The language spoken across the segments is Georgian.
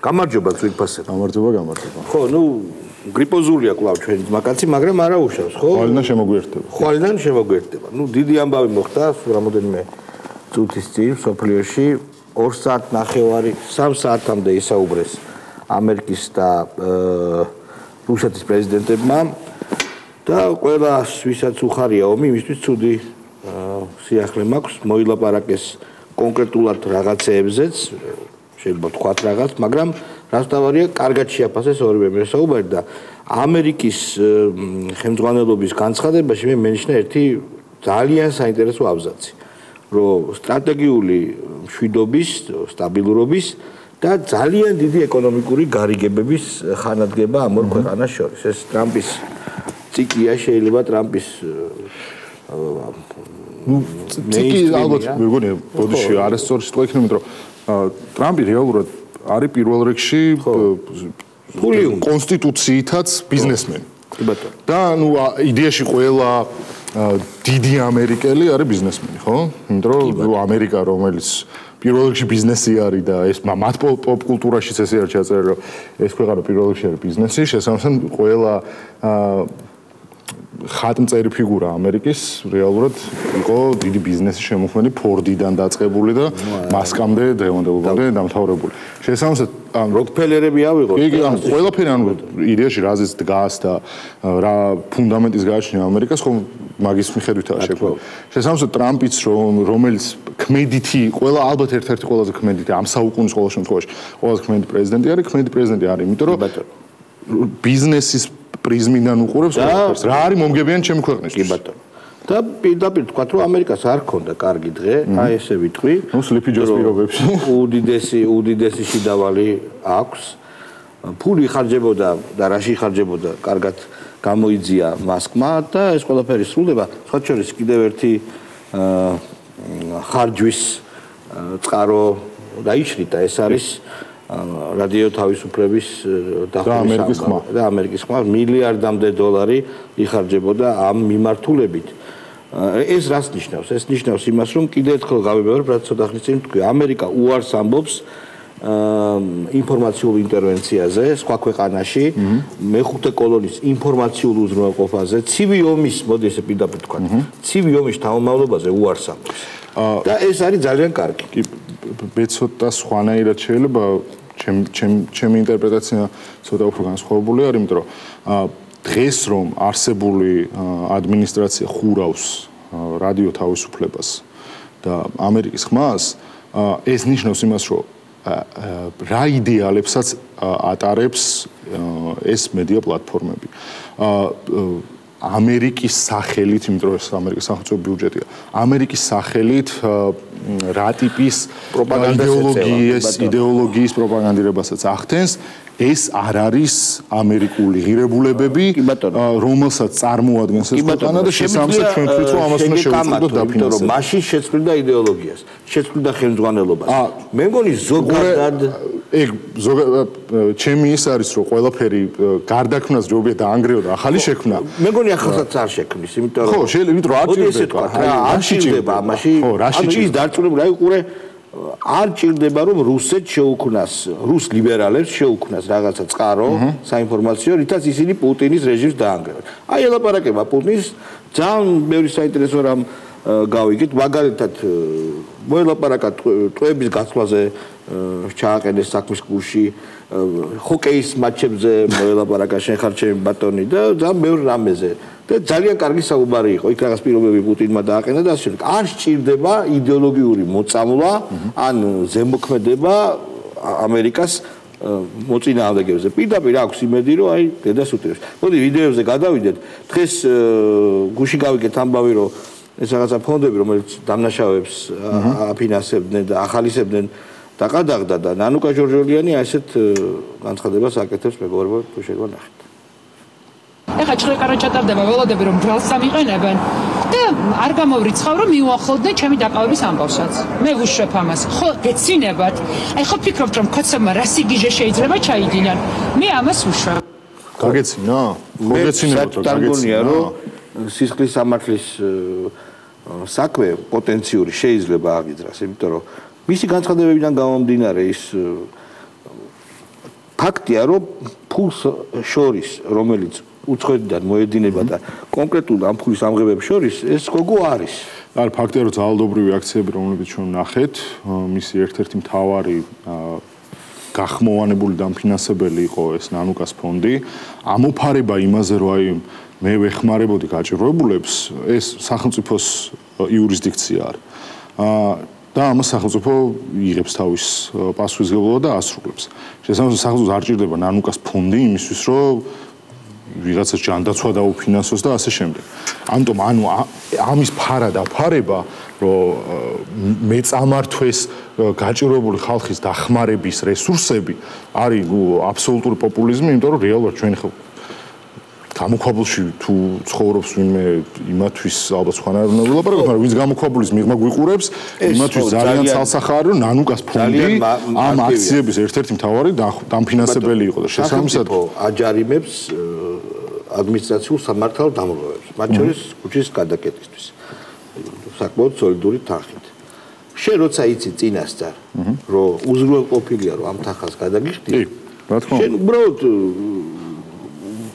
გამარჯობა ძვირფასე. გამარჯობა. ხო, გრიპოზულია კვლავ ჩვენი ძმაკაცი, მაგრამ არა უშავს, ხო? ხვალიდან შემოგვერდება. დიდი ამბავი მოხდა რამოდენიმე წუთის წინ სოფლიოში 2 საათნახევარი, 3 საათამდე ისაუბრეს ამერიკის და რუსეთის პრეზიდენტებმა და ყველას ვისაც უხარია ომი, იმისთვის ცუდი სიახლე მაქვს, მოილაპარაკეს კონკრეტულად რაღაცეებზეც, შეიძლება თქვათ რაღაც, მაგრამ რასთავარია, კარგად შეაფასეს ორივე მესაუბარი და ამერიკის ხელმძღვანელობის განცხადებაში მე მენიშნა ერთი ძალიან საინტერესო აბზაცი, რომ სტრატეგიული მშვიდობის, სტაბილურობის და ძალიან დიდი ეკონომიკური გარიგებების ხანადგება ამ ორ ქვეყანას შორის. ეს ტრამპის ციკია, შეიძლება ტრამპის ციკი ალბათ მეგონია ბოდიში არასწორი სიტყვა იქნება, იმიტომ რომ ტრამპი რეალურად არის პირველ რიგში კონსტიტუციითაც ბიზნესმენი. და იდეაში ყველა დიდი ამერიკელი არის ბიზნესმენი, ხო? იმიტომ რომ ამერიკა რომელიც პირველ რიგში ბიზნესი არის და ეს მათ პოპ კულტურაშიც ესე არის ჩაწერილი, რომ ეს ქვეყანა პირველ რიგში არის ბიზნესი, შესაბამისად ყველა ხატმწერი ფიგურა ამერიკის რეალურად იყო დიდი ბიზნესის შემოქმედი ფორდიდან დაწყებული და მასკამდე დღევანდელობამდე დამთავრებული. შესაბამისად როკფელერები ავიღოთ. კი, ყველაფერი იდეაში რაზეც დგას და რა ფუნდამენტის გააჩნია ამერიკას, ხომ მაგის მიხედვითაა შექმნილი. შესაბამისად ტრამპიც რომელიც ქმედითი, ყველა ალბათ ერთ-ერთი ყველაზე ქმედითი ამ საუკუნის ყოველ შემთხვევაში ყველაზე ქმედი პრეზიდენტი არის, ქმედი პრეზიდენტი არის, იმიტომ რომ ბიზნესის პრიზმიდან უყურებს ყველაფერს. რა არის მომგებიანი ჩემი ქვეყნისთვის? კი ბატონო. და პირდაპირ თქვა, რომ ამერიკას არ ქონდა კარგი დღე, აი ესე ვიტყვი. სლიპი ჯოს პირობებში. უდიდესი შიდავალი აქვს. ფული ხარჯებოდა და რაში ხარჯებოდა, კარგად გამოიძია მასკმა და ეს ყველაფერი სრულდება. სხვა შორის კიდევ ერთი ხარჯვის წყარო დაიშრიდა, ეს არის რადიო თავისუფლების ამერიკის ხმა და ამერიკის ხმა მილიარდამდე $, იხარჯებოდა ამ მიმართულებით. ეს რას ნიშნავს? ეს ნიშნავს იმას, რომ კიდევ ერთხელ გავიმეორებ, რაც ცოტა ხნის წინ თქვი, ამერიკა უარს ამბობს ინფორმაციულ ინტერვენციაზე სხვა ქვეყანაში, მეხუთე კოლონის ინფორმაციულ უზრუნველყოფაზე, ცივი ომის, მოდი ესე პირდაპირ თქვა, ცივი ომის თავმომავლობაზე უარს ამბობს. და ეს არის ძალიან კარგი. კი, ცოტა სხვანაირად შეიძლება ჩემი ინტერპრეტაცია ცოტა უფრო განსხვავებული არის, იმიტომ რომ დღეს რომ არსებული ადმინისტრაცია ხურავს რადიო თავისუფლებას და ამერიკის ხმას, ეს ნიშნავს იმას, რომ რა იდეალებსაც ატარებს ეს მედია პლატფორმები. ამერიკის სახელით, იმიტომ რომ ეს ამერიკის სახელმწიფო ბიუჯეტია. ამერიკის სახელით რა ტიპის იდეოლოგიის პროპაგანდირებასაც ახდენს, ეს არ არის ამერიკული ღირებულებები, რომელსაც წარმოადგენს ეს ქვეყანა და შესაბამისად ჩვენ თვითონ ამას უნდა შევუწყდოთ დაფინანსებას. მაშინ შეცვლიდა იდეოლოგიას, შეცვლიდა ხელმძღვანელობას. მე მგონი ზოგადად ჩემი ის არის, რომ ყველაფერი გარდაქმნას ჯობია დაანგრიო და ახალი შექმნა. მე მგონი ახალსაც არ შექმნის, იმიტომ რომ ხო, შეიძლება არ ჭირდება. არ ჭირდება ამაში. ის დარწმუნებული, აი უყურე არ ჭირდება რომ რუსეთს შეუქმნას, რუს ლიბერალებს შეუქმნას რაღაცა წყარო საინფორმაციო, რითაც ისინი პუტინის რეჟიმს დაანგრევენ. აი ელაპარაკება პუტინს, ძალიან ბევრი საინტერესო რამ გავიგეთ, მაგალითად მოელაპარაკა ტყვეების გაცვლაზე ჩააყენეს საქმის გულში, ჰოკეის მატჩებზე მოელაპარაკა შენ ხარ ჩემი ბატონი და ძალიან ბევრი რამეზე. და ძალიან კარგი საუბარი იყო, იქ რაღაც პირობები პუტინმა დააყენა და ასე შემდეგ. არ სჭირდება იდეოლოგიური მოწამვლა ან ზემოქმედება ამერიკას მოწინააღმდეგეებზე. პირდაპირ აქვს იმედი, რომ აი დედას უტირებს. მოდი ვიდეოებზე გადავიდეთ. დღეს გუში გავიგეთ ამბავი, რომ ეს რაღაცა ფონდები, რომელიც დამნაშავეებს აფინანსებდნენ და ახალისებდნენ დაყადაღდა და ნანუკა ჟორჟოლიანი ასეთ განცხადებას აკეთებს, მეგობრებო, თუ შეიძლება ნახეთ. ეხლა ჭრეკარა ჩატარდება ველოდები რომ ბრალს სამიყენებენ და არ გამოვრიცხავ რომ მიუახლოვდნენ ჩემი დაკავების ამბავსაც. მე ვუშვებ ამას. ხო გეცინებათ. აი ხო ფიქრობთ რომ ქოცებმა რა სიგიჟე შეიძლება ჩაიდინან. მე ამას ვუშვებ. გაგეცინა? ხო გეცინებათ რომ გაგეცინა რომ სისხლის სამართლის საქმე პოტენციური შეიძლება აღიძრას, იმიტომ რომ მისი განცხადებებიდან გამომდინარე ის ფაქტია, რომ ფულს შორის, რომელიც უცხოეთიდან მოედინება და კონკრეტულად ამ ფულის ამღებებს შორის ეს გოგო არის. არის ფაქტია, რომ ძალადობრივი აქციები, რომლებიც ჩვენ ვნახეთ, მისი ერთ-ერთი მთავარი გახმოვანებული დამფინანსებელი იყო ეს ნანუკას ფონდი. ამოფარება იმაზე, რომ აი მე ვეხმარებოდი გაჭირვებულებს, ეს სახელმწიფოს იურისდიქცია არის. და ამას სახელმწიფო იღებს თავის პასუხისმგებლობა და ასრულებს. შესაბამისად, სახელმწიფოს არ ჭირდება ნანუკას ფონდი იმისთვის, რომ ვიღაცა ჯანდაცვა დაუფინანსოს და ასე შემდეგ. ამიტომ ამის ფარადაფარება, რომ მეწამართვეს გაჭირვებული ხალხის დახმარების რესურსები არის აბსოლუტური პოპულიზმი, იმიტომ რომ რეალურად ჩვენ ხო გამოქვაბულში თუ ცხოვრობს ვინმე იმათვის ალბათ სხვანაირად უნდა ვილაპარაკოთ, მაგრამ ვინც გამოქვაბულის მიღმა გვიყურებს, იმათვის ძალიან ცალსახაა, რომ ნანუკას ფონდი ამ აქციების ერთ-ერთი მთავარი დამფინანსებელი იყო და შესაბამისად აჯარიმებს ადმინისტრაციულ სამართალ დამრღვევებს, მათ შორის ქუჩის გადაკეტისთვის. საკმაოდ სოლიდური თანხით. შენ როცა იცი წინასწარ, რომ უზრუნველყოფილია რომ ამ თანხას გადაგიხდი, შენ უბრალოდ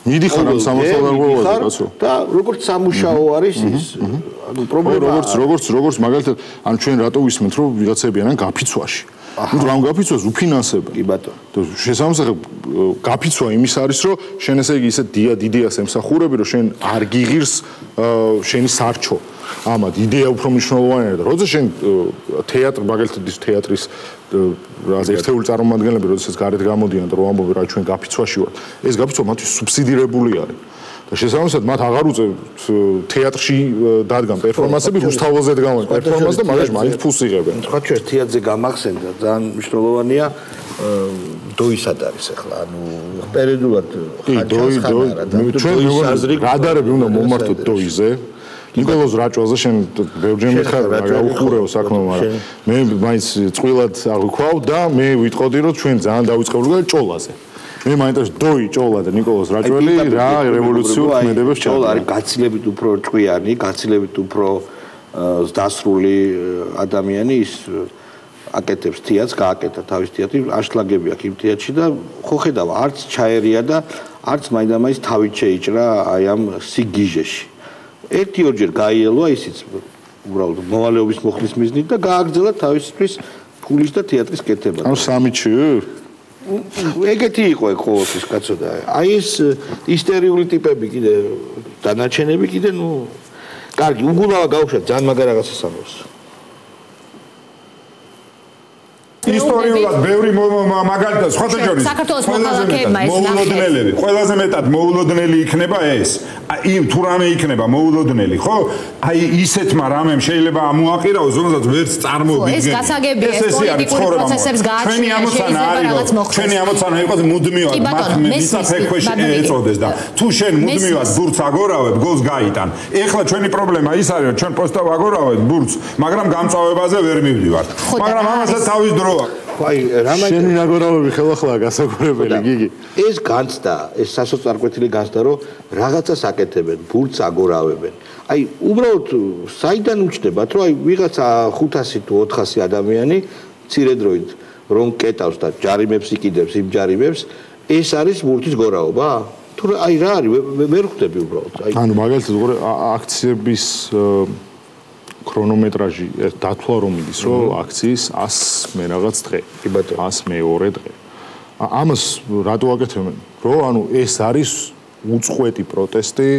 მიდიხარ ამ სამართალდამცველობაზე, კაცო. და როგორც სამუშაო არის ის, ანუ პრობლემა როგორც მაგალითად, ან ჩვენ რატო ვისმენთ, რომ ვიღაცები არიან გაფიცვაში. ნუ რამ გაფიცვას უფინანსებენ. კი ბატონო. შესაბამისად გაფიცვა იმის არის, რომ შენ ესე იგი ისე დიდიას ემსახურები, რომ შენ არ გიღირს შენი სარჩო. ამათ იდეა უფრო მნიშვნელოვანია და როცა შენ თეატრ მაგალითად ის თეატრის ერთეული წარმომადგენლები როდესაც გარეთ გამოდიან და რომ ამბობენ რა ჩვენ გაფიცვაში ვართ, ეს გაფიცვა მათთვის სუბსიდირებული არის. და შესაბამისად მათ აღარ უწევთ თეატრში დადგან პერფორმანსები, რუსთაველზე დგამენ პერფორმანსს და მაგაში მაინც ფულს იღებენ. თქვა ჩვენ თეატრზე გამახსენდა ძალიან მნიშვნელოვანია დოისად არის ახლა, ანუ პერიოდულად ჩვენ რადარები უნდა მომართოთ დოიზე. ნიკოლოზ რაჭვაზე შენ ბევრჯერ მითხარ, გაუხურეო საქმე, მაგრამ მე მაინც წვილად აღვიქვავ და მე ვიტყოდი, რომ ჩვენ ძალიან დავიწყებული ვართ ჭოლაზე. მე მაინტერესებს დოი, ჭოლა და ნიკოლოზ რაჭველი რა რევოლუციურ ქმედებებს ჩაწერა. ჭოლა არის გაცილებით უფრო ჭკვიანი, გაცილებით უფრო დასრული ადამიანი, ის აკეთებს თეატრს, გააკეთა თავის თეატრი, აშლაგები აქვს იმ თეატრში და ხო ხედავ, არც ჩაერია და არც მაინდამაინც თავით შეიჭრა აი ამ სიგიჟეში. ერთი-ორჯერ გაიელვა ისიც უბრალოდ მოვალეობის მოხლის მიზნით და გააგრძელა თავისთვის ფულის და თეატრის კეთება. ანუ სამიჩი? ეგეთი იყო ყოველთვის კაცო და აი ეს ისტერიული ტიპები კიდე დანარჩენები კიდე ნუ კარგი უგულავა გავუშვათ ძალიან მაგარ რაღაცას ამბობს. ისტორიულად ბევრი მაგალითად სხვათა შორის საქართველოს მოქალაქეებმა ეს მოულოდნელები ყველაზე მეტად მოულოდნელი იქნება ეს იმ თუ რამე იქნება მოულოდნელი ხო აი ისეთმა რამემ შეიძლება ამოაყირაოს რომელსაც ვერც წარმოვიდგენ ეს გასაგებია ეს პოლიტიკური პროცესებს გააჩნია ჩვენი ამოცანა იყოს მუდმივად მათ მისაფექვეში ეწოდეს და თუ შენ მუდმივად ბურთს აგორავებ გოლს გაიტან ეხლა ჩვენი პრობლემა ის არის რომ ჩვენ პოსტა ვაგორავებთ ბურთს მაგრამ გამწვავებაზე ვერ მივდივართ მაგრამ ამასაც თავის დრო აი რამაი შენი ნაგორავები ხელახლა გასაგურებელი გიგი ეს განცდა ეს სასოწარკვეთილი განცდა რომ რაღაცას აკეთებენ ბურთს აგორავებენ აი უბრალოდ საიდან უჩნდებათ რომ აი ვიღაცა 500 თუ 400 ადამიანი მცირედროით რომ კეტავს და ჯარიმებს იკიდებს იმ ჯარიმებს ეს არის ბურთის გორაობა თუ აი რა არის ვერ ხვდები უბრალოდ აი ანუ მაგალითად აქციების ქრონომეტრაჟი დათვლა რომ მიდის რომ აქციის 100 მე რაღაც დღე. კი ბატონო 100 მეორე დღე. ამას რატო აკეთებენ? რომ ანუ ეს არის უწყვეტი პროტესტი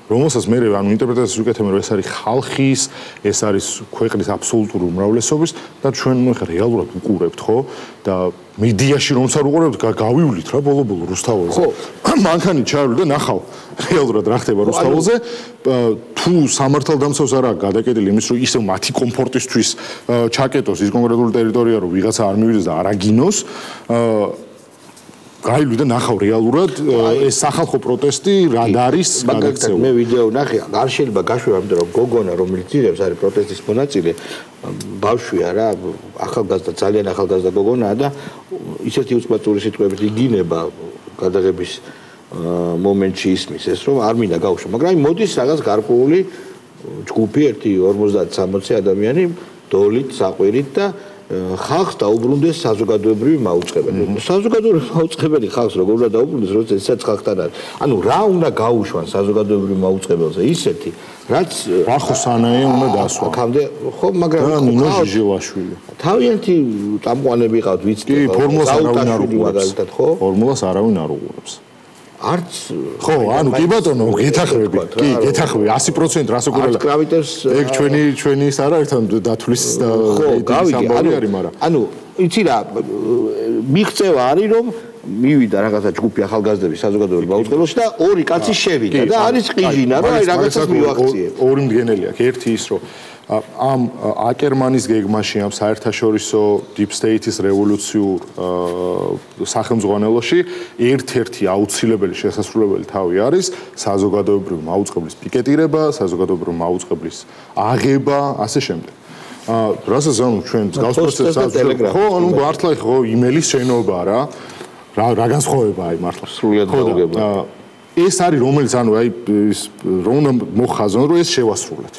რომელსაც მე ანუ ინტერპრეტაციას ვიკეთებ რომ ეს არის ხალხის, ეს არის ქვეყნის აბსოლუტური უმრავლესობის და ჩვენ ნუ ხა რეალურად უყურებთ ხო და მედიაში რომც არ უყურებთ გავივლით რა ბოლო-ბოლო რუსთაველზე. ხო, მანქანით ჩავივლი და ნახავ რეალურად რა ხდება რუსთაველზე თუ სამართალდამცავს არა გადაკეტილი იმის რომ ისევ მათი კომფორტისთვის ჩაკეტოს ის კონკრეტული ტერიტორია რომ ვიღაცა არ მივიდეს და არ აგინოს გაივლი და ნახავ რეალურად ეს სახალხო პროტესტი რად არის გადაქცევა. მე ვიდეო ნახე, არ შეიძლება გაშვება, იმიტომ რომ გოგონა რომელიც ძირებს არის პროტესტის მონაწილე, ბავშვია რა, ახალგაზრდა, ძალიან ახალგაზრდა გოგონაა და ისეთი უწყლაწური სიტყვებით იგინება გადაღების მომენტში ისმის ეს რომ არ მინდა გავუშვა, მაგრამ აი მოდის რაღაც გარკვეული ჯგუფი 1 50-60 ადამიანი დოლით, საყვირით და ხალხს დაუბრუნდეს საზოგადოებრივი მაუწყებელი. საზოგადოებრივი მაუწყებელი ხალხს როგორ უნდა დაუბრუნდეს, როცა ესაც ხალხთან არის. ანუ რა უნდა გაუშვან საზოგადოებრივი მაუწყებელზე ისეთი, რაც ახო სანაე უნდა დასვა. აქამდე ხო, მაგრამ ნინო ჟიჟილაშვილი. თავიანთი წამყვანები ყავთ, ვიცით, ფორმულას არავინ არ უყურებს, ხო? ფორმულას არავინ არ უყურებს. არც ხო, ანუ კი ბატონო, გეთახვები, კი, გეთახვები 100% რას უყურებთ? ეგ ჩვენი ის არა ერთად დათვლის და სამბავი არის, მაგრამ ანუ იცი რა, მიღწევა არის რომ მივიდა რაღაცა ჯგუფი ახალგაზრდების საზოგადოებრივ მაუწყებელში და ორი კაცი შევიდა და არის ყიჟინა, რომ აი რაღაცას მივახციეთ. ორი მდგენელი აქვს, ერთი ის რომ ამ აკერმანის გეგმაში ამ საერთაშორისო deep state-ის რევოლუციურ სახელმძღვანელოში ერთ-ერთი აუცილებელი შესასრულებელი თავი არის საზოგადოებრივი მაუწყებლის პიკეტირება, საზოგადოებრივი მაუწყებლის აღება, ასე შემდეგ. რასაც ანუ ჩვენ გავს პროცესს ხო, ანუ მართლა ხო იმელის შენობა რა განსხვავებაა აი მართლა სრულიად გაუგებლა. ეს არის რომელიც ანუ აი ის რომ უნდა მოხაზონ რომ ეს შევასრულოთ.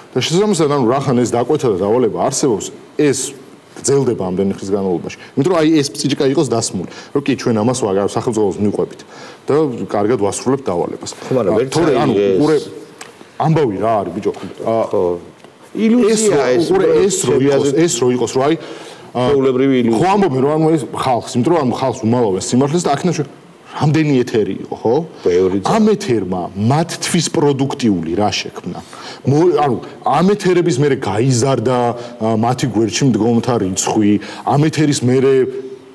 და შესაბამისად ანუ რახან ეს დაკვეთა და დავალება არსებობს ეს გრძელდება ამდენი ხნის განმავლობაში. იმიტომ რომ აი ეს ფსიჩიკა იყოს დასმული. რომ კი ჩვენ ამას სახელმწიფოს მივყვებით და კარგად ვასრულებთ დავალებას. ხო, მაგრამ თორე ანუ უყურე ამბავი რა არის ბიჭო. ხო. ილუზია ეს რო იყოს რომ აი ჩვეულებრივი ილუზია. ხო ამბობენ რომ ანუ ეს ხალხს, იმიტომ რომ ანუ ხალხს უმალავენ სიმართლეს და აქედან რამდენი ეთერი იყო, ხო? ამ ეთერმა მათთვის პროდუქტიული რა შექმნა. ანუ ამ ეთერების მერე გაიზარდა მათი გვერდში მდგომთა რიცხვი, ამ ეთერის მერე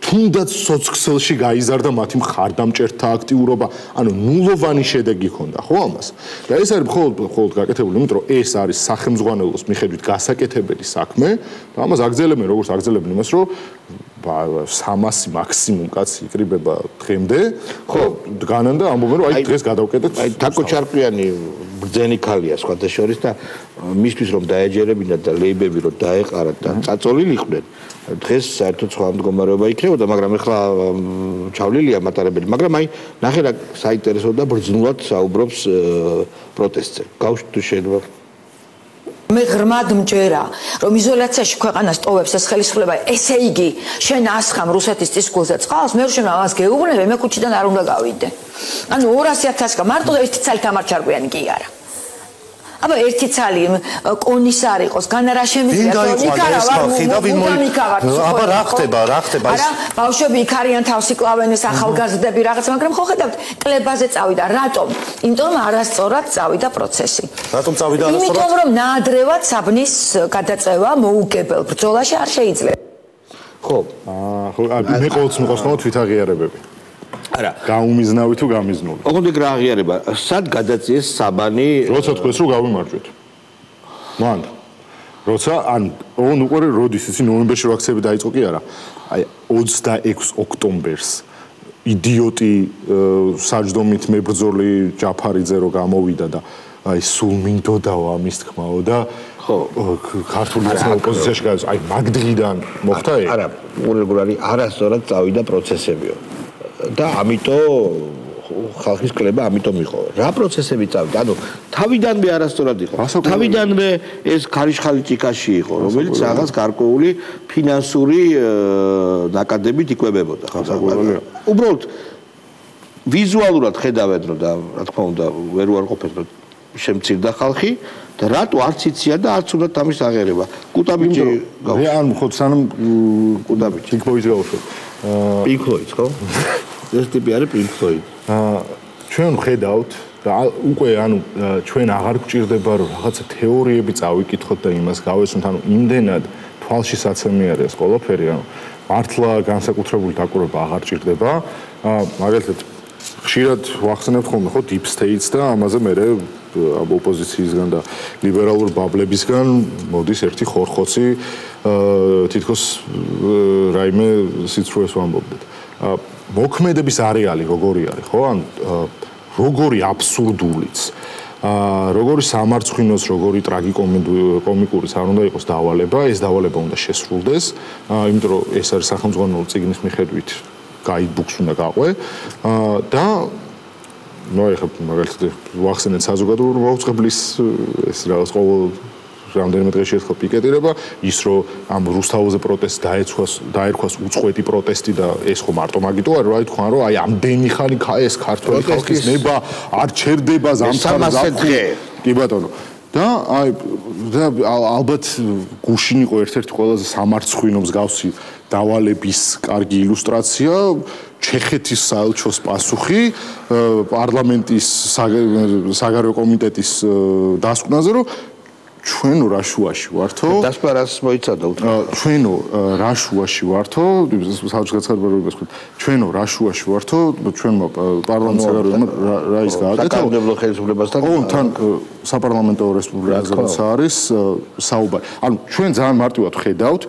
თუნდაც სოციქსელში გაიზარდა მათი მხარდამჭერთა აქტიურობა, ანუ ნულოვანი შედეგი ჰქონდა, ხო ამას? და ეს არის მხოლოდ გაკეთებული, იმიტომ რომ ეს არის სახელმძღვანელოს მიხედვით გასაკეთებელი საქმე და ამას აგრძელებენ როგორც აგრძელებენ იმას, რომ 300 მაქსიმუმ კაცი იკრიბება დღემდე, ხო, დგანან და ამბობენ რომ აი დღეს გადავკეტეთ. აი თაკო ჩარკვიანი ბრძენი ქალია სხვათა შორის და მისთვის რომ დაეჯერებინათ და ლეიბები რომ დაეყარათ და წაწოლილიყვნენ. დღეს საერთოდ სხვა მდგომარეობა იქნებოდა, მაგრამ ეხლა ჩავლილია მატარებელი, მაგრამ აი ნახე რა საინტერესო და ბრძნულად საუბრობს პროტესტზე. გავშვით თუ შეიძლება მე ღრმად მჯერა, რომ იზოლაციაში ქვეყანას ტოვებს ეს ხელისუფლება, ესე იგი, შენ ასხამ რუსეთის წისქვილზე წყალს, მე შენ ამას გეუბნები, მე ქუჩიდან არ უნდა გავიდე. ანუ 200.000 მარტო ერთი ცალი თამარჩარკვიანი კი არა. აბა ერთი ცალი კონისარ იყოს, განარა შემიძლია აბა რა ხდება არა, ბავშვები იქ არიან თავს იკლავენ ეს ახალგაზრდები რაღაც, მაგრამ ხო ხედავთ, კლებაზე წავიდა, რატომ? იმიტომ რომ არასწორად წავიდა პროცესი. რატომ წავიდა არასწორად? იმიტომ რომ ნაადრევად საბნის გადაწევა მოუგებელ ბრძოლაში არ შეიძლება. ხო. ხო, მე ყოველთვის მიყვარს თვითაღიარებები. არა, გაუმიზნავი თუ გამიზნული. ოღონდ რა აღიარება, სად გადაწიეს საბანი? როცა თქვენს რომ გავიმარჯვეთ. მან როცა ან უყურე როდის ისი ნოემბერში რო აქციები დაიწყო კი არა. აი 26 ოქტომბერს იდიოტი საჯდომით მებრძოლი ჯაფარიძე რო გამოვიდა და აი სულ მინდოდაო ამის თქმაო და ხო ქართული ოპოზიციაში გადის აი მაგდღიდან მოხდა ეს? არა, უყურე არის არასწორად წავიდა პროცესებიო. და ამიტომ ხალხის კლება ამიტომ იყო. რა პროცესები წავიდა? ანუ თავიდანვე არასწორად იყო. თავიდანვე ეს ქარიშხალი ჭიქაში იყო, რომელიც რაღაც გარკვეული ფინანსური ნაკადებით იკვებებოდა. უბრალოდ ვიზუალურად ხედავენ რომ და რა თქმა უნდა ვერ უარყოფენ რომ შემცირდა ხალხი და რატო არც იციან და არც უნდათ ამის აღიარება. კუტაბიჭი მე ან ხო სანამ კუტაბიჭი Pink Floyd გავუშვებ. Pink Floyd ხო? ეს ტიპი არის Pink Floyd. ჩვენ ხედავთ და უკვე ანუ ჩვენ აღარ გვჭირდება რომ რაღაცა თეორიები წავიკითხოთ და იმას გავესვენთ, ანუ იმდენად თვალში საცემი არის ეს ყველაფერი, ანუ მართლა განსაკუთრებული დაკვირვება აღარ ჭირდება. მაგალითად ხშირად ვახსენებთ ხოლმე ხო deep states და ამაზე მე ოპოზიციისგან და ლიბერალურ ბაბლებისგან მოდის ერთი ხორხოცი თითქოს რაიმე სიცრუეს ვამბობდეთ. მოქმედების არეალი როგორი არის, ხო? ან როგორი აბსურდულიც, როგორი სამარცხვინოს, როგორი ტრაგიკომიკურიც არ უნდა იყოს დავალება, ეს დავალება უნდა შესრულდეს, იმიტომ რომ ეს არის სახელმძღვანელო წიგნის მიხედვით გაიდბუქს უნდა გაყვე და ნუ ეხლა მაგალითად ვახსენეთ საზოგადოებრივი მაუწყებლის ეს რაღაც ყოველ რამდენიმე დღეში ერთხელ პიკეტირება, ის რომ ამ რუსთაველზე პროტესტი დაერქვას უწყვეტი პროტესტი და ეს ხო მარტო მაგიტო არ რა ითქვა რომ აი ამდენი ხანი ეს ქართული ხალხის ნება არ ჩერდება ზამთარს კი ბატონო და აი ალბათ გუშინ იყო ერთ-ერთი ყველაზე სამარცხვინო მსგავსი დავალების კარგი ილუსტრაცია ჩეხეთის საელჩოს პასუხი პარლამენტის საგარეო კომიტეტის დასკვნაზე რომ ჩვენო რა შუაში ვართო დასპარას მოიცადა ჩვენო რა შუაში ვართო საელჩოს გაცხადებულებას ვთქვით ჩვენო რა შუაში ვართო ჩვენმა პარლამენტის საგარეო რა ის გააკეთა საკანონმდებლო ხელისუფლებასთან თან საპარლამენტო რესპუბლიკაზეც არის საუბარი ანუ ჩვენ ძალიან მარტივად ხედავთ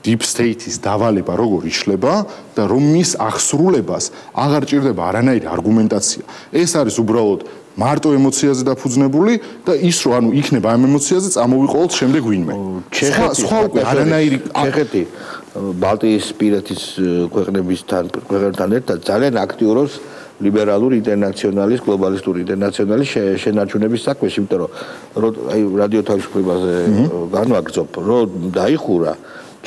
deep state-ის დავალება როგორ იშლება და რომ მის აღსრულებას აღარ ჭირდება არანაირი არგუმენტაცია. ეს არის უბრალოდ მარტო ემოციაზე დაფუძნებული და ის რომ ანუ იქნება ამ ემოციაზე წამოვიყოლოთ შემდეგ ვინმე. სხვა უკვე არანაირი ჩეხეთი ბალტიისპირეთის ქვეყნებთან ერთად ძალიან აქტიურობს ლიბერალური ინტერნაციონალის, გლობალისტური ინტერნაციონალის შენარჩუნების საქმეში, იმიტომ რომ აი რადიო თავისუფლებაზე განვაგრძობ, რომ დაიხურა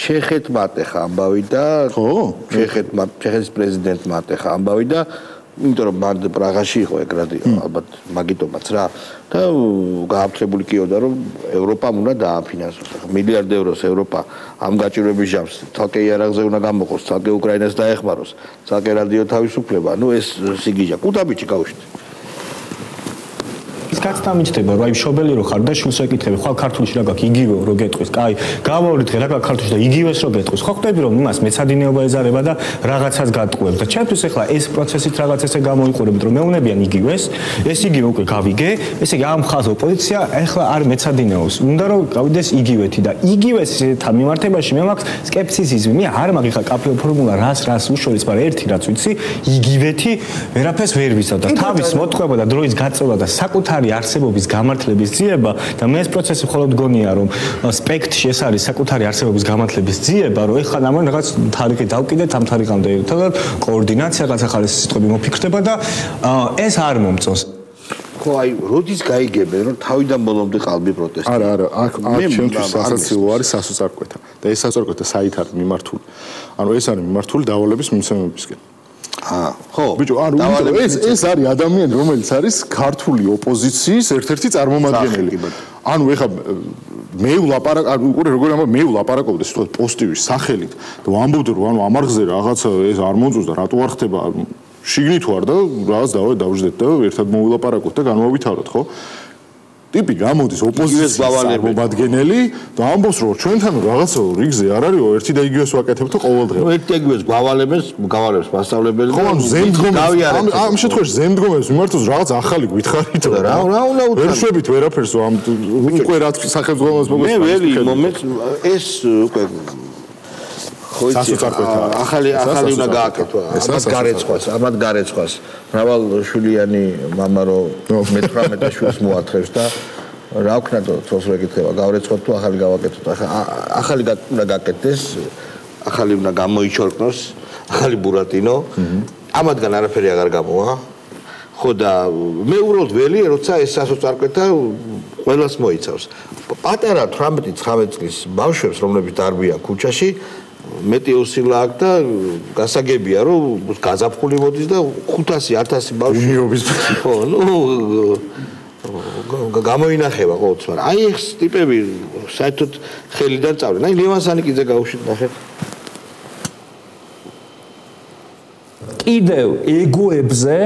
ჩეხეთმა ატეხა ამბავი და ჩეხეთის პრეზიდენტმა ატეხა ამბავი და იმიტომ რომ მან პრაღაში იყო ეგ რადიო ალბათ მაგიტომაც რა და გააფრთხებული კიოდა რომ ევროპამ უნდა დააფინანსოს მილიარდ ევროს ევროპა ამ გაჭირვების ჟამს თალკე იარაღზე უნდა გამოყოს თალკე უკრაინას დაეხმაროს თალკე რადიო თავისუფლება ნუ ეს სიგიჟა კუტაბიჭი გავუშვით გაცდამიჩდება რომ აი მშობელი რო ხარ და შულს ეკითხები ხვალ ქართულში რა გაქვს იგივე რო გეტყვის კაი გამოვიდე რა გაქვს ქართულში და იგივეს რო გეტყვის ხო ხტები რომ იმას მეცადინეობა ეზარება და რაღაცას გატყუებს და ჩემთვის ახლა ეს პროცესით რაღაც ესე გამოიყურებით რომ მეუნებიან იგივეს ეს იგივე უკვე გავიგე ესე იგი ამ ხალხს ოპოზიცია ახლა არ მეცადინეობს უნდა რომ გავიდეს იგივეთი და იგივეს თან მიმართებაში მე მაქვს სკეპტიციზმი მე არ მაქვს ახლა კაფე ფორმულა რას უშორის მაგრამ ერთი რაც ვიცი იგივეთი ვერაფერს ვერ ვიცავ და თავის მოტყუება და დროის გაწევა და საკუთარი არსებობის გამართლების ძიება და მე ეს პროცესი მხოლოდ გონია რომ სპექტში ეს არის საკუთარი არსებობის გამართლების ძიება რომ ეხლა ამან რაღაც თარიღი დავკიდეთ ამ თარიღამდე თორემ კოორდინაცია რაღაც ახალი სიტყვები მოფიქრდება და ეს არ მომწონს ხო აი როდის გაიგებენ რომ თავიდან ბოლომდე ყალბი პროტესტი არა აქ ჩემთვის სასაცილო არის სასოწარკვეთა და ეს სასოწარკვეთა საით არის მიმართული ანუ ეს არის მიმართული დავალების მიმცემებისკენ ხო ბიჭო ანუ ეს არის ადამიანი რომელიც არის ქართული ოპოზიციის ერთ-ერთი წარმომადგენელი ანუ ეხა მე ვლაპარაკ უკვე როგორ ამბობ მე ვლაპარაკობდი სიტყვით პოზიტივის სახელით და ვამბობდი რომ ანუ ამარხზე რაღაცა ეს არ მომწონს და რატო არ ხდება შიგნით ვარ და რაღაც დავждეთ და ერთად მოვილაპარაკოთ და განვავითაროთ ხო ტიპი გამოდის ოპოზიციის წარმომადგენელი და ამბობს რომ ჩვენთან რაღაცა რიგზე არ არისო ერთი და იგივეს ვაკეთებთ ყოველდღე. ერთი და იგივეს გავალებს მასწავლებელი და ამ შემთხვევაში ზემდგომებს მიმართოს რაღაც ახალი გითხარით რა უნდა ვერ შვებით ვერაფერს ამ უკვე რა სახელმწიფოს მოგეს მე ველი მომენტ ეს უკვე ახალი უნდა გააკეთო ამათ გარეცხვას მრავალ შვილიანი მამა რო მე-18 შვილს მოათხევს და რა ვქნათო თავს რო ეკითხება გავრეცხოთ თუ ახალი გავაკეთოთ ახალი უნდა გააკეთდეს ახალი უნდა გამოიჩორკნოს ახალი ბურატინო ამათგან არაფერი აღარ გამოვა ხო და მე უბრალოდ ველი როცა ეს სასოწარკვეთა ყველას მოიცავს პატარა 18-19 წლის ბავშვებს რომლებიც დარბიან ქუჩაში მეტი უსილა აქვს და გასაგებია რომ გაზაფხული მოდის და 500-1000 ბავშვი უნიობის ხო ნუ გამოინახება ყოველთვის მაგრამ აი ეს ტიპები საერთოდ ხელიდან წავდნენ აი ლევან სანიკიძე გაუშვით ნახეთ კიდევ ეგოებზე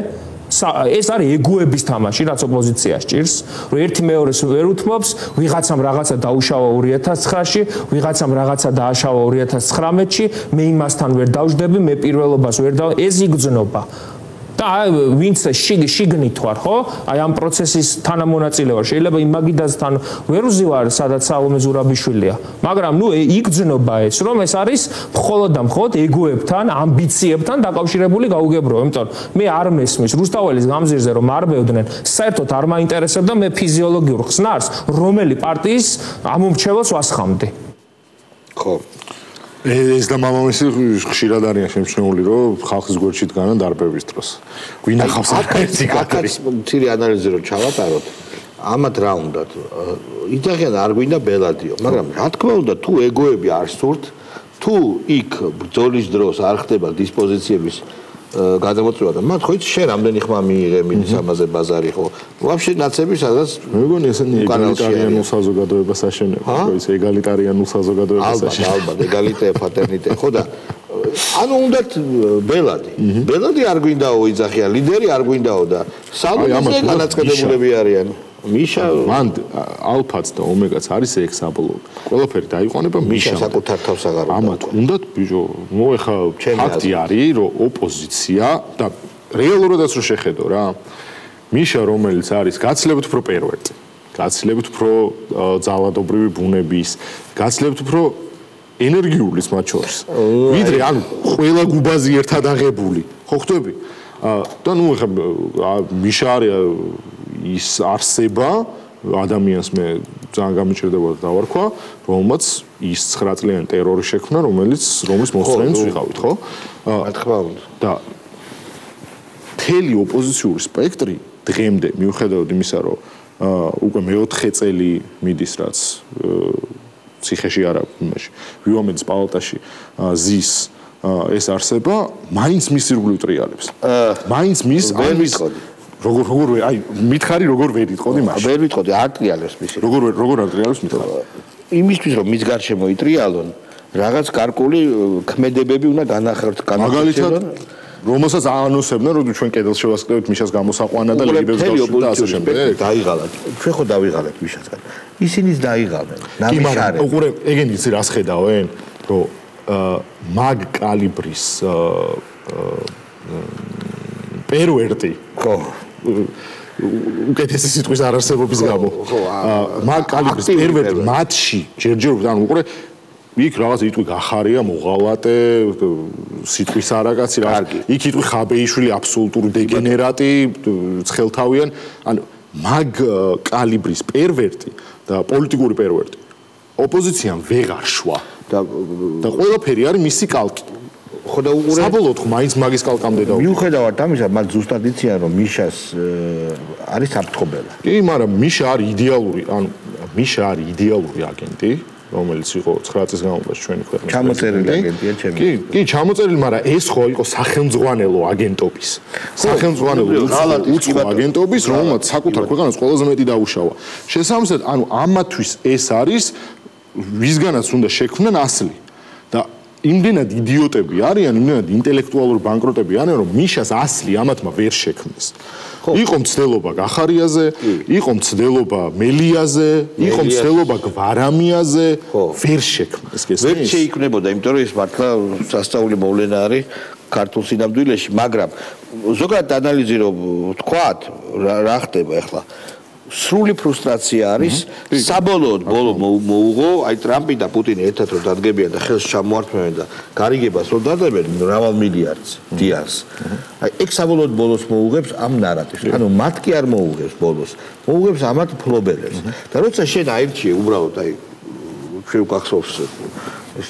ეს არის ეგოების თამაში, რაც ოპოზიციას ჭირს, რომ ერთი მეორეს ვერ უთმობს, ვიღაცამ რაღაცა დაუშავა 2009-ში, ვიღაცამ რაღაცა დააშავა 2019-ში, მე იმასთან ვერ დავждები, მე პირველობას ვერ ეს იგრძნობა. და ვინც შიგნით ვარ, ხო? აი ამ პროცესის თანამონაწილე ვარ. შეიძლება იმ მაგიდასთან ვერ ვზივარ, სადაც სალომე ზურაბიშვილია. მაგრამ ნუ იგრძნობა ეს, რომ ეს არის მხოლოდ და მხოლოდ ეგოებთან, ამბიციებთან დაკავშირებული გაუგებრობა. იმიტომ მე არ მესმის რუსთაველის გამზირზე რომ არბევდნენ, საერთოდ არ მაინტერესებდა მე ფიზიოლოგიურ ხსნარს, რომელი პარტიის ამომრჩეველს ვასხამდი. ხო ეს და მამამისი ხშირად არიან შემჩნეული რომ ხალხის გვერდში დგანან დარბევის დროს. გვინახავს ერთი კადრი. მცირე ანალიზი რომ ჩავატაროთ. ამათ რა უნდათ? იძახიან არ გვინდა ბელადიო, მაგრამ რა თქმა უნდა, თუ ეგოები არ სურთ, თუ იქ ბრძოლის დროს არ ხდება დისპოზიციების გადამოწევა და მათ ხო იცი შენ რამდენი ხმა მიიღე მიდის ამაზე ბაზარი ხო? ვაფშე ნაცები სადაც მეგონი ესენი ეგალიტარიანულ საზოგადოებას აშენებენ, ხო იცი ეგალიტარიანულ საზოგადოებას აშენებენ. ალბათ ეგალიტე ფატერნიტე ხო და ანუ უნდათ ბელადი. ბელადი არ გვინდაო იძახიან, ლიდერი არ გვინდაო და სალონზე განაცხადებულები არიან. მიშა მან ალფაც და ომეგაც არის ეგ საბოლოო. ყველაფერი დაიყვანება მიშა საკუთარ თავს აღარ უნდა. ამათ უნდათ ბიჭო, ნუ ეხა ფაქტი არის, რომ ოპოზიცია და რეალურადაც რო შეხედო რა. მიშა რომელიც არის გაცილებით უფრო პერვერტი, გაცილებით უფრო ძალადობრივი ბუნების, გაცილებით უფრო ენერგიულის მათ შორის. ვიდრე ანუ ყველა გუბაზი ერთად აღებული. ხო ხვდები? და ნუ ეხა მიშა არის ის არსება ადამიანს მე ძალიან გამიჭირდებოდა დავარქვა, რომელმაც ის 9 წლიანი ტერორი შექმნა, რომლის მოსწრენიც ვიყავით, ხო? რა თქმა უნდა. და მთელი ოპოზიციური სპექტრი დღემდე მიუხედავად იმისა, რომ უკვე მე-4 წელი მიდის, რაც ციხეში არა იმაში, ვიუამედის პალატაში ზის ეს არსება, მაინც მის ირგვლივ ტრიალებს. მაინც მის ამის როგორ აი მითხარი როგორ ვერ იტყოდი მაშინ ვერ ვიტყოდი არ ტრიალებს მისი როგორ არ ტრიალებს მითხარი იმისთვის რომ მის გარშემო იტრიალონ რაღაც გარკვეული ქმედებები უნდა განახორციელონ მაგალითად რომელსაც აანონსებდნენ რომ ჩვენ კედელს შევასწრებთ მიშას გამოსაყვანა და ლიგებს გავშვით და ასე შემდეგ დაიღალათ ჩვენ ხო დავიღალეთ მიშასგან ისინიც დაიღალნენ ნამიშარი უყურე ეგენი იცი რას ხედავენ რომ მაგ კალიბრის პერვერტი ხო უკეთესი სიტყვის არარსებობის გამო მაგ კალიბრის პერვერტი მათში ჯერჯერობით ანუ უყურე იქ რაღაც იტყვი გახარია მოღალატე სიტყვის არაკაცი რა იქ იტყვი ხაბეიშვილი აბსოლუტური დეგენერატი ცხელთავიან ანუ მაგ კალიბრის პერვერტი და პოლიტიკური პერვერტი ოპოზიციამ ვეღარ შვა და ყველაფერი არის მისი კალკი ხო და უყურე საბოლოოდ მაინც მაგის კალკამდე და მიუხედავად ამისა მათ ზუსტად იციან რომ მიშას არის საფრთხობელა კი მაგრამ მიშა არის იდეალური ანუ მიშა არის იდეალური აგენტი რომელიც იყო 9 წლის განმავლობაში ჩვენი ქვეყნის ჩამოწერილი აგენტია ჩემი კი ჩამოწერილი მაგრამ ეს ხო იყო სახელმძღვანელო აგენტობის სახელმძღვანელო უცხო აგენტობის რომელმაც საკუთარ ქვეყანას ყველაზე მეტი დაუშავა შესაბამისად ანუ ამათვის ეს არის ვისგანაც უნდა შექმნან ასლი და იმდენად იდიოტები არიან, იმდენად ინტელექტუალური ბანკროტები არიან, რომ მიშას ასლი ამათმა ვერ შექმნეს. იყო მცდელობა გახარიაზე, იყო მცდელობა მელიაზე, იყო მცდელობა გვარამიაზე, ვერ შექმნეს ეს. ვერ შეიქმნებოდა, იმიტომ რომ ეს მართლა სასწაული მოვლენა არის ქართულ სინამდვილეში, მაგრამ ზოგადად ანალიზი რომ თქვათ, რა ხდება ახლა სრული ფრუსტრაცია არის საბოლოოდ ბოლო მოუღო აი ტრამპი და პუტინი ერთად რომ დადგებიან და ხელს ჩამოართმევენ და გარიგებას რომ დადებენ მრავალ მილიარდს დიას აი ეგ საბოლოოდ ბოლოს მოუღებს ამ ნარატივს ანუ მათ კი არ მოუღებს ბოლოს მოუღებს ამათ ფლობელებს და როცა შენ აირჩიე უბრალოდ აი შევკახსოვს ეს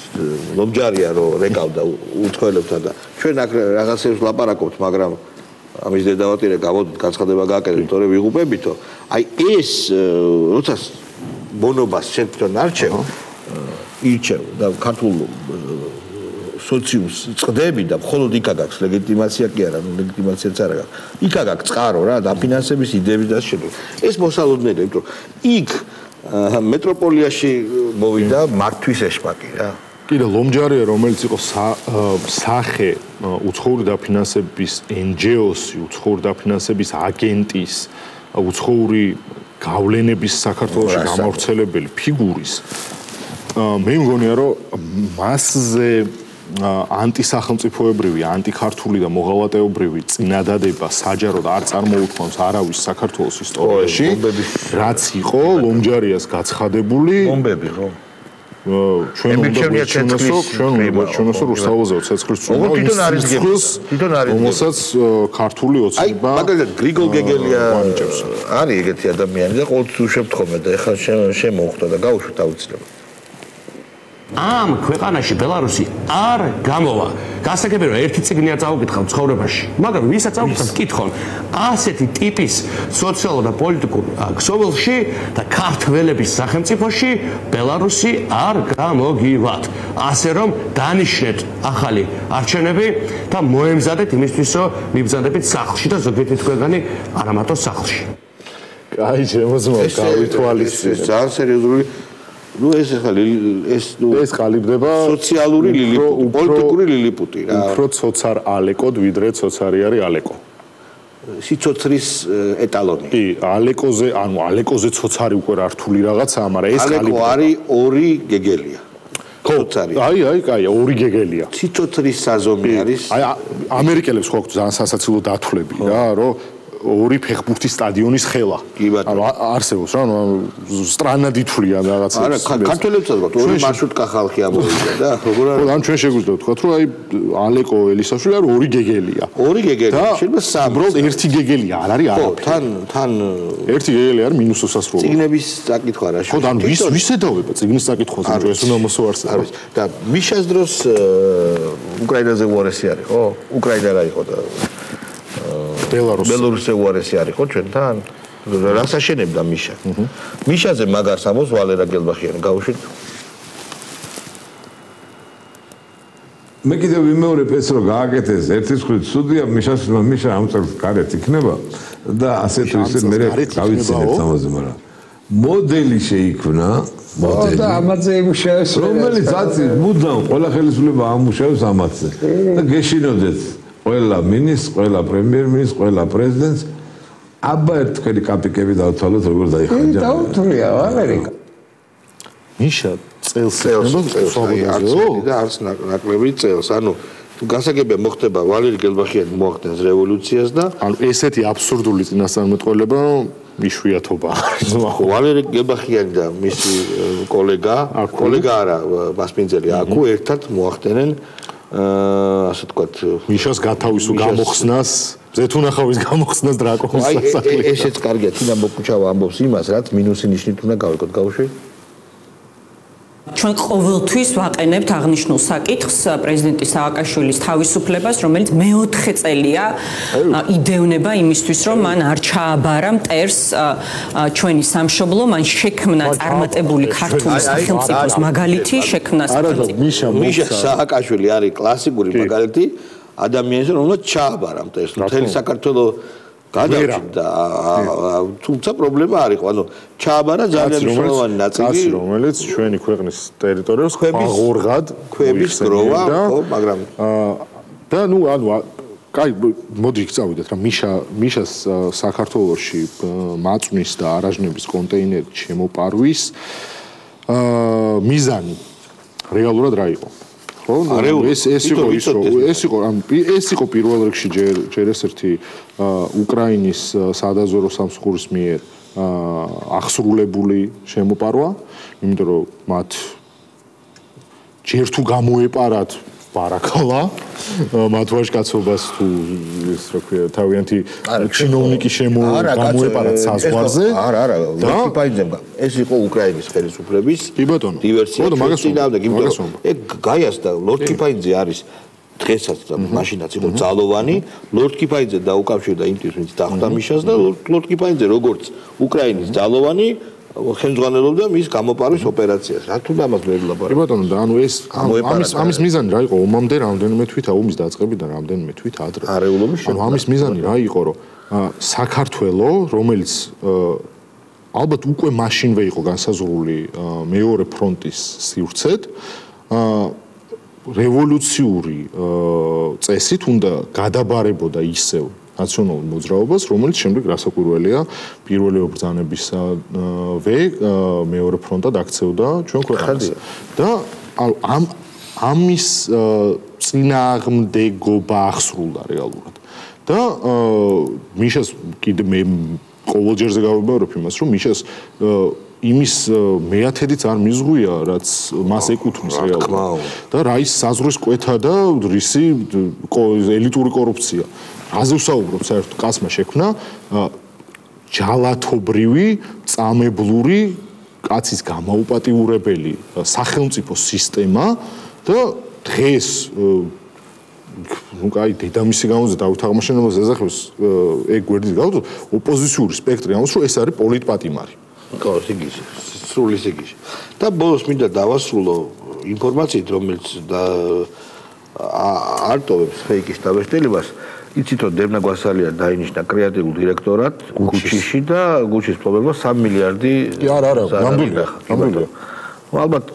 ლობჯარია რომ რეკავდა უცხოელებთან და ჩვენ აქ რაღაცებს ლაპარაკობთ მაგრამ ამის დედავატირე გამოდით განცხადება გააკეთეთ თორე ვიღუპებითო აი ეს როცა მონობას შენ თვითონ არჩევ ირჩევ და ქართულ სოციუმს წდები და მხოლოდ იქ აგაქვს ლეგიტიმაცია კი არა ლეგიტიმაციაც არ აქვს იქ აგაქვს წყარო რა დაფინანსების იდეები და შეგვი ეს მოსალოდნელი იმიტომ იქ მეტროპოლიაში მოვიდა მართვის ეშპაკი რა კიდე ლომჯარია რომელიც იყო სახე უცხოური დაფინანსების NGO-ს უცხოური დაფინანსების აგენტის უცხოური გავლენების საქართველოში გამავრცელებელი ფიგურის მე მგონია რომ მასზე ანტისახელმწიფოებრივი ანტიქართული და მოღალატეობრივი წინადადება საჯაროდ არ წარმოუთქვამს არავის საქართველოს ისტორიაში რაც იყო ლომჯარიას გაცხადებული ბომბები ხო ჩვენ უნდა რუსთავაზე ცეცხლის წვიმა თვითონ არის რომელსაც ქართული ოცნება აი მაგალითად გრიგოლ გეგელია არის ეგეთი ადამიანი და ყოველთვის უშვებ თხოვნე და ეხლა შემოუხდა და გაუშვით აუცილებლად ამ ქვეყანაში ბელარუსი არ გამოვა. გასაგებია რომ ერთი წიგნია წავუკითხავ ცხოვრებაში, მაგრამ ვისაც წავუკითხავ კითხონ ასეთი ტიპის სოციალურ და პოლიტიკურ ქსოვილში და ქართველების სახელმწიფოში ბელარუსი არ გამოგივათ. ასე რომ დანიშნეთ ახალი არჩევნები და მოემზადეთ იმისთვის რომ მიბრძანდებით სახლში და ზოგიერთი თქვენგანი არა მარტო სახლში. კაი, შემოძმა გავითვალისწინეთ. ძალიან სერიოზული ეს ყალიბდება სოციალური ლილიპუტი, პოლიტიკური ლილიპუტი რა. უფრო ცოცარ ალეკოდ ვიდრე ცოცარი არის ალეკო. სიცოცხლის ეტალონი. კი, ალეკოზე, ანუ ალეკოზე ცოცარი უკვე რართული რაღაცაა, მაგრამ ეს ალეკო არის ორი გეგელია. ცოცარი. აი, კაი, ორი გეგელია. სიცოცხლის საზომი არის. აი, ამერიკელებს ხო აქვს ძალიან სასაცილო დათვლები რა, რომ ორი ფეხბურთის სტადიონის ხელა. ანუ არსებობს რა, სტრანად ითვლიან რაღაცა. არა, ქართველებსაც გვაქვს ორი მარშრუტკა ხალხი ამოვიდა და როგორ არის? ან ჩვენ შეგვიძლია ვთქვათ, რომ აი ალეკო ელისაშვილი არის ორი გეგელია. ორი გეგელია, შეიძლება სამი. უბრალოდ ერთი გეგელია, არ არის არაფერი. თან ერთი გეგელი არის მინუს უსასრულო. წიგნების საკითხვა რა ხო, ან ვის ედავება წიგნის საკითხვაზე, რომ ეს უნდა მოსოვარსებოს. და მიშას დროს უკრაინაზე უარესი არის, ხო? უკრაინა რა იყო და ბელარუსი უარესი არის ხო ჩვენთან? რას აშენებდა მიშა? მიშაზე მაგარს ამბობს ვალერა გელბახიანი, გავუშვით. მე კიდევ ვიმეორებ ეს რომ გააკეთეს ერთი მხრივ ცუდია მიშა ამ წელს გარეთ იქნება და ასეთ ისე მე გავიცინებ ამაზე, მაგრამ მოდელი შეიქმნა, მოდელი. და ამაზე იმუშავებს, რომელიც აცი მუდამ ყველა ხელისუფლება ამუშავებს ამაზე. და გეშინოდეთ ყველა მინისტრს, ყველა პრემიერ-მინისტრს, ყველა პრეზიდენტს აბა ერთქვენი კაპიკები დავთვალოთ როგორ დაიხარჯა. დაუთვლია ამერიკა. მიშა წელს სვაბოდაზე და არც ნაკლები წელს. ანუ თუ გასაგებია მოხდება ვალერი გელბახიანი მოახდენს რევოლუციას და ანუ ესეთი აბსურდული წინასწარმეტყველება იშვიათობა არის. ვალერი გელბახიანი და მისი კოლეგა არა მასპინძელი აკუ ერთად მოახდენენ ასე თქვათ მიშას გათავისო გამოხსნას ზეთუნახავის გამოხსნას დრაკონის სასახლე. აი ესეც კარგია, თინა მოკუჩავა ამბობს იმას, რაც მინუსი ნიშნით უნდა გავიგოთ, გავუშვით. ჩვენ ყოველთვის ვაყენებთ აღნიშნულ საკითხს პრეზიდენტის სააკაშვილის თავისუფლებას, რომელიც მეოთხე წელია იდევნება იმისთვის, რომ მან არ ჩააბარა მტერს ჩვენი სამშობლო, მან შექმნა წარმატებული ქართული სახელმწიფოს მაგალითი, შექმნა სახელმწიფო. მიშა სააკაშვილი არის კლასიკური მაგალითი ადამიანის, რომელიც ჩააბარა მტერს. მთელი საქართველო გადავჭდა, თუმცა პრობლემა არის, ანუ ჩააბარა ძალიან მნიშვნელოვანი ნაწილი, რომელიც ჩვენი ქვეყნის ტერიტორიას აღორღად ქვების გროვა, ხო, მაგრამ და ნუ ანუ კაი, მოდი გწავიდეთ რა მიშას საქართველოში მაწვნის და არაჟნების კონტეინერი შემოპარვის მიზანი რეალურად რა იყო? ხო, ეს იყო პირველ რიგში ჯერ ესეთი უკრაინის სადაზვერო სამსახურის მიერ აღსრულებული შემოპარვა, იმიტომ რომ მათ ჯერ თუ გამოეპარათ ბარაკალა მათ ვაჟკაცობას თუ ეს რა ქვია თავიანთი ჩინოვნიკი გამოეპარათ საზღვარზე. არა, ლორდკიპაიძემ ეს იყო უკრაინის ხელისუფლების დივერსია. ეგ გაიას და ლორდკიპაიძე არის დღესაც და მაშინაც იყო ძალოვანი. ლორდკიპაიძე დაუკავშირდა იმ ტიპს, ვინც დახვდა მიშას და ლორდკიპაიძე როგორც უკრაინის ძალოვანი ხელმძღვანელობდა მის გამოპარვის ოპერაციას. რა თუ ამას ვერ ვლაპარაკობ? კი ბატონო, და ანუ ეს ამის მიზანი რა იყო? ომამდე რამდენიმე თვით ომის დაწყებიდან რამდენიმე თვით ადრე. არეულობის ანუ ამის მიზანი რა იყო, რომ საქართველო, რომელიც ალბათ უკვე მაშინვე იყო განსაზღვრული მეორე ფრონტის სივრცედ, რევოლუციური წესით უნდა გადაბარებოდა ისევ ნაციონალურ მოძრაობას, რომელიც შემდეგ რასაკვირველია პირველი ბრძანებისავე მეორე ფრონტად აქცევდა ჩვენ ქვეყანას. და ამის წინააღმდეგობა აღსრულდა რეალურად. და მიშას კიდე მე ყოველჯერზე გავებარებ იმას, რომ მიშას იმის მეათედიც არ მიზღვია, რაც მას ეკუთვნის რეალურად. და რაის საზღვრის კვეთა და რისი ელიტური კორუფცია. აზე ვსაუბრობ, საერთოდ კაცმა შექმნა ჯალათობრივი, წამებლური კაცის გამაუპატიურებელი სახელმწიფო სისტემა და დღეს კაი დედამისი გამოძე დავით აღმაშენებელს ეზახებს ეგ გვერდით გავუძო ოპოზიციური სპექტრი ამას რომ ეს არის პოლიტპატიმარი. ხო, ისე სრული ისე. და ბოლოს მინდა დავასრულო ინფორმაციით, რომელიც არტოვებს ფეიკის დაბეჭდილებას. იცით რომ დევნა გვასალია დაინიშნა კრეატიულ დირექტორად გუჩიში და გუჩის პრობლემა 3 მილიარდი. კი არა, ნამდვილია. ალბათ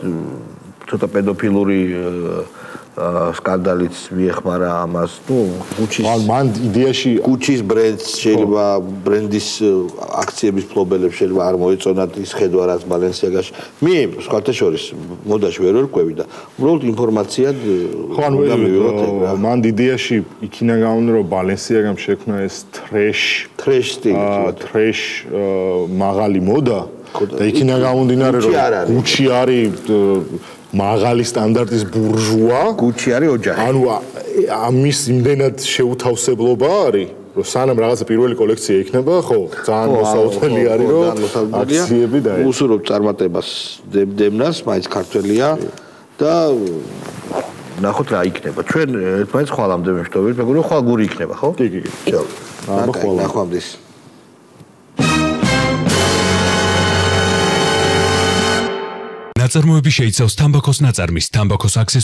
ცოტა პედოფილური სკანდალიც მიეხმარა ამას, გუჩის მან იდეაში გუჩის ბრენდს შეიძლება ბრენდის აქციების ფლობელებს შეიძლება არ მოეწონათ ის ხედვა რაც ბალენსიაგაში. სხვათა შორის მოდაში ვერ ვერკვევი და უბრალოდ ინფორმაციად უნდა მივიღოთ ეგ რა. მან იდეაში იქინა გამომდინარე რომ ბალენსიაგამ შექმნა ეს ტრეშ სტილი, ტრეშ მაღალი მოდა და იქინა გამომდინარე რომ გუჩი არის მაღალი სტანდარტის ბურჟუა, გუჩი არის ოჯახი. ანუ ამის იმდენად შეუთავსებლობა არის, რომ სანამ რაღაცა პირველი კოლექცია იქნება, ხო, ძალიან მოსაუწყებელი არის, რომ აქციები და უსურვებ წარმატებას დემნას, მაინც ქართველია და ნახოთ რა იქნება. ჩვენ ერთმანეთს ხვალამდე მევშთობებით, მეგონა ხვალ გური იქნება, ხო? კი. ნახვამდის. ნაწარმოები შეიცავს თამბაქოს ნაწარმის, თამბაქოს